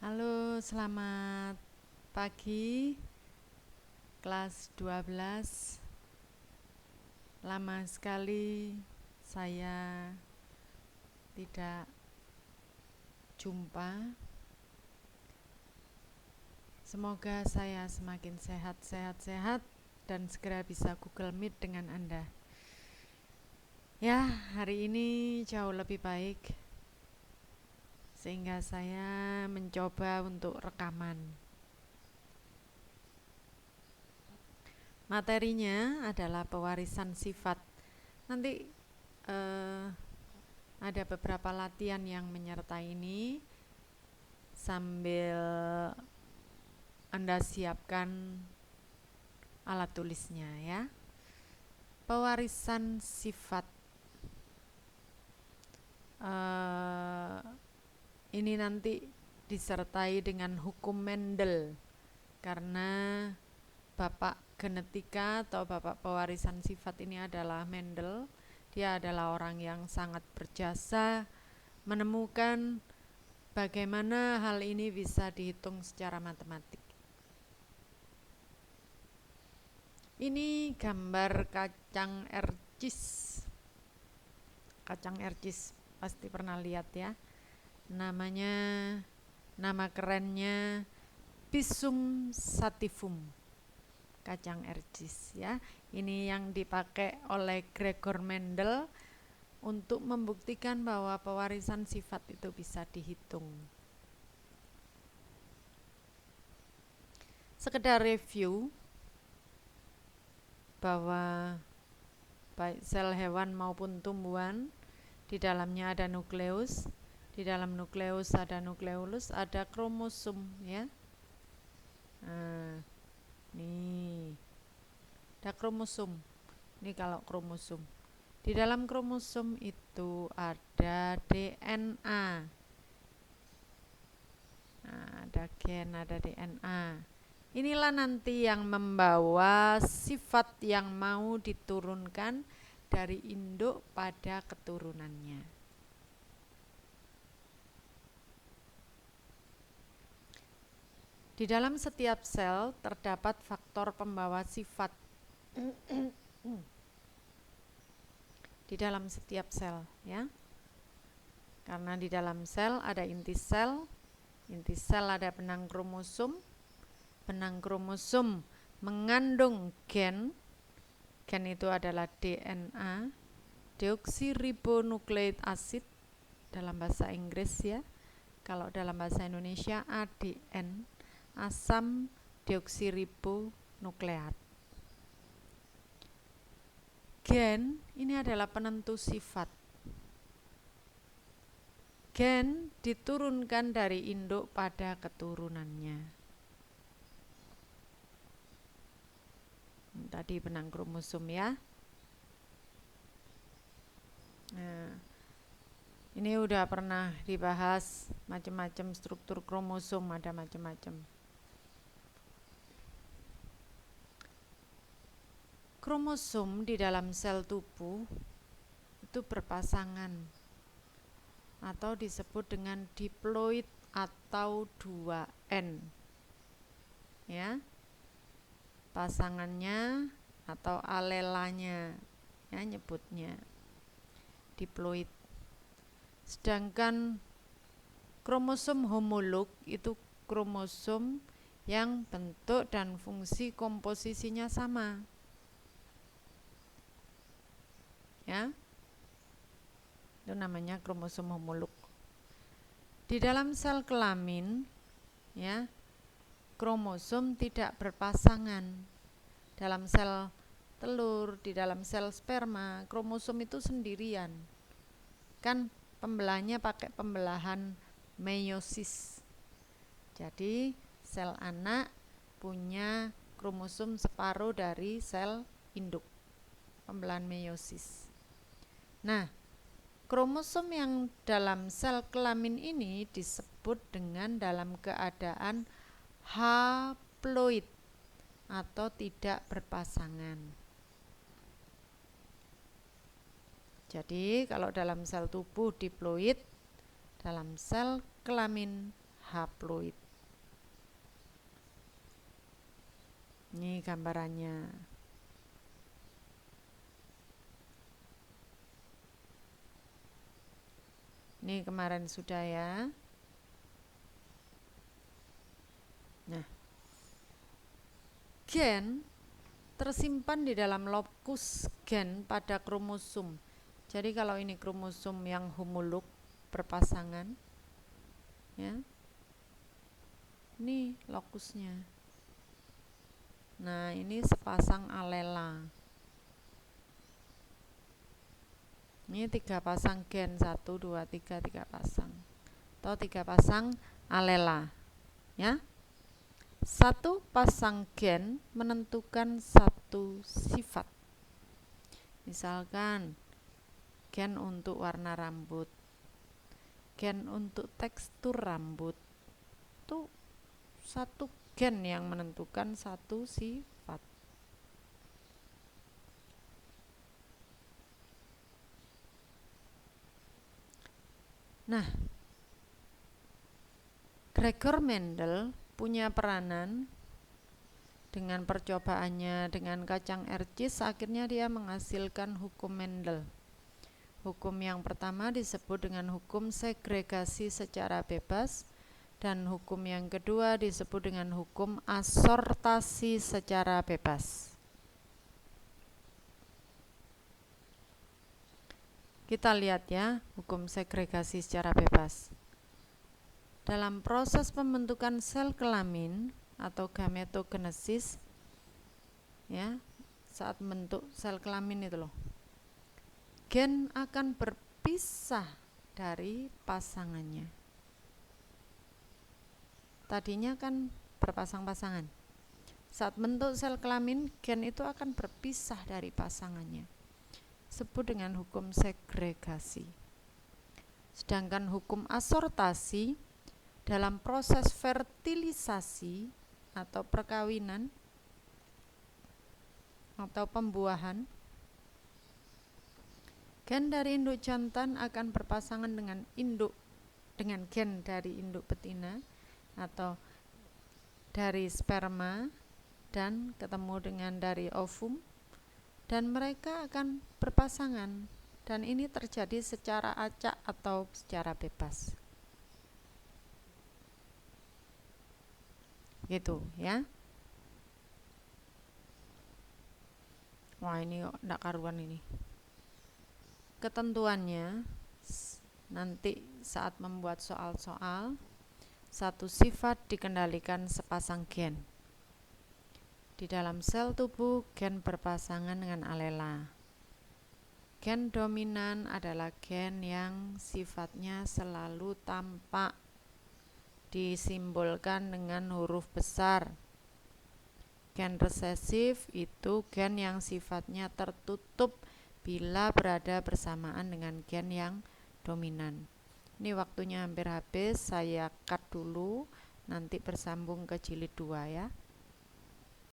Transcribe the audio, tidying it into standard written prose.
Halo, selamat pagi kelas 12. Lama sekali saya tidak jumpa. Semoga saya semakin sehat dan segera bisa Google Meet dengan Anda. Ya, hari ini jauh lebih baik sehingga saya mencoba untuk rekaman. Materinya adalah pewarisan sifat. Nanti ada beberapa latihan yang menyertai ini sambil Anda siapkan alat tulisnya ya. Pewarisan sifat. Ini nanti disertai dengan hukum Mendel karena Bapak genetika atau Bapak pewarisan sifat ini adalah Mendel. Dia adalah orang yang sangat berjasa menemukan bagaimana hal ini bisa dihitung secara matematik. Ini gambar kacang ercis. Kacang ercis pasti pernah lihat ya. Nama kerennya Pisum sativum, kacang ercis ya. Ini yang dipakai oleh Gregor Mendel untuk membuktikan bahwa pewarisan sifat itu bisa dihitung. Sekedar review bahwa baik sel hewan maupun tumbuhan di dalamnya ada nukleus. Di dalam nukleus ada nukleolus, ada kromosom ya. Nah, nih ada kromosom. Ini kalau kromosom. Di dalam kromosom itu ada DNA. Nah, ada gen, ada DNA. Inilah nanti yang membawa sifat yang mau diturunkan dari induk pada keturunannya. Di dalam setiap sel terdapat faktor pembawa sifat. Di dalam setiap sel ya. Karena di dalam sel ada inti sel. Inti sel ada benang kromosom. Benang kromosom mengandung gen. Gen itu adalah DNA, deoksiribonukleik acid dalam bahasa Inggris ya. Kalau dalam bahasa Indonesia ADN, asam deoksiribonukleat. Gen ini adalah penentu sifat. Gen diturunkan dari induk pada keturunannya. Tadi benang kromosom ya. Nah, ini udah pernah dibahas macam-macam struktur kromosom, ada macam-macam. Kromosom di dalam sel tubuh itu berpasangan atau disebut dengan diploid atau 2N. Ya. Pasangannya atau alelanya ya nyebutnya diploid. Sedangkan kromosom homolog itu kromosom yang bentuk dan fungsi komposisinya sama. Ya. Itu namanya kromosom homolog. Di dalam sel kelamin ya, kromosom tidak berpasangan. Dalam sel telur, di dalam sel sperma, kromosom itu sendirian. Kan pembelahnya pakai pembelahan meiosis. Jadi sel anak punya kromosom separuh dari sel induk. Pembelahan meiosis. Nah, kromosom yang dalam sel kelamin ini disebut dengan dalam keadaan haploid atau tidak berpasangan. Jadi kalau dalam sel tubuh diploid, dalam sel kelamin haploid. Ini gambarannya. Ini kemarin sudah ya. Nah, gen tersimpan di dalam lokus gen pada kromosom. Jadi kalau ini kromosom yang homolog berpasangan, ya, ini lokusnya. Nah, ini sepasang alela. Ini 3 pasang gen, 1, 2, 3, 3 pasang. Atau 3 pasang alela. Ya. 1 pasang gen menentukan 1 sifat. Misalkan gen untuk warna rambut, gen untuk tekstur rambut. Itu 1 gen yang menentukan 1 sifat. Nah, Gregor Mendel punya peranan dengan percobaannya dengan kacang ercis. Akhirnya dia menghasilkan hukum Mendel. Hukum yang pertama disebut dengan hukum segregasi secara bebas, dan hukum yang kedua disebut dengan hukum asortasi secara bebas. Kita lihat ya, hukum segregasi secara bebas. Dalam proses pembentukan sel kelamin atau gametogenesis, ya, saat membentuk sel kelamin itu loh, gen akan berpisah dari pasangannya. Tadinya kan berpasang-pasangan. Saat bentuk sel kelamin, gen itu akan berpisah dari pasangannya. Sebut dengan hukum segregasi. Sedangkan hukum asortasi dalam proses fertilisasi atau perkawinan atau pembuahan, gen dari induk jantan akan berpasangan dengan gen dari induk betina atau dari sperma dan ketemu dengan dari ovum, dan mereka akan berpasangan, dan ini terjadi secara acak atau secara bebas. Gitu ya. Wah, ini enggak karuan ini. Ketentuannya nanti saat membuat soal-soal, 1 sifat dikendalikan sepasang gen. Di dalam sel tubuh, gen berpasangan dengan alela. Gen dominan adalah gen yang sifatnya selalu tampak, disimbolkan dengan huruf besar. Gen resesif itu gen yang sifatnya tertutup bila berada bersamaan dengan gen yang dominan. Ini waktunya hampir habis, saya cut dulu, nanti bersambung ke jilid 2 ya.